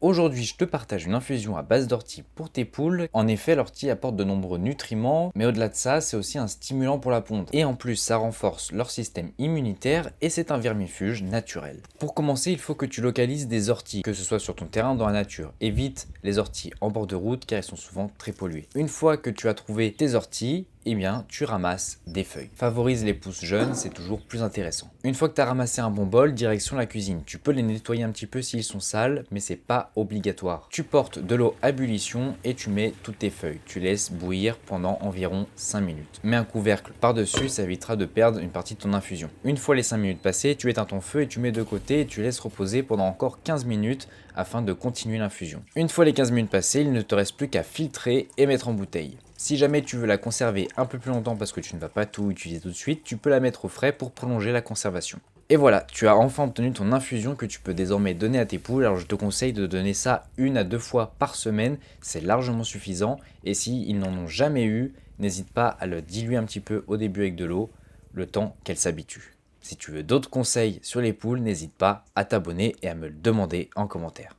Aujourd'hui, je te partage une infusion à base d'ortie pour tes poules. En effet, l'ortie apporte de nombreux nutriments, mais au-delà de ça, c'est aussi un stimulant pour la ponte. Et en plus, ça renforce leur système immunitaire et c'est un vermifuge naturel. Pour commencer, il faut que tu localises des orties, que ce soit sur ton terrain ou dans la nature. Évite les orties en bord de route car elles sont souvent très polluées. Une fois que tu as trouvé tes orties, eh bien, tu ramasses des feuilles. Favorise les pousses jeunes, c'est toujours plus intéressant. Une fois que tu as ramassé un bon bol, direction la cuisine. Tu peux les nettoyer un petit peu s'ils sont sales, mais c'est pas obligatoire. Tu portes de l'eau à ébullition et tu mets toutes tes feuilles. Tu laisses bouillir pendant environ 5 minutes. Mets un couvercle par-dessus, ça évitera de perdre une partie de ton infusion. Une fois les 5 minutes passées, tu éteins ton feu et tu mets de côté et tu laisses reposer pendant encore 15 minutes afin de continuer l'infusion. Une fois les 15 minutes passées, il ne te reste plus qu'à filtrer et mettre en bouteille. Si jamais tu veux la conserver un peu plus longtemps parce que tu ne vas pas tout utiliser tout de suite, tu peux la mettre au frais pour prolonger la conservation. Et voilà, tu as enfin obtenu ton infusion que tu peux désormais donner à tes poules. Alors je te conseille de donner ça 1 à 2 fois par semaine, c'est largement suffisant. Et s'ils n'en ont jamais eu, n'hésite pas à le diluer un petit peu au début avec de l'eau, le temps qu'elles s'habituent. Si tu veux d'autres conseils sur les poules, n'hésite pas à t'abonner et à me le demander en commentaire.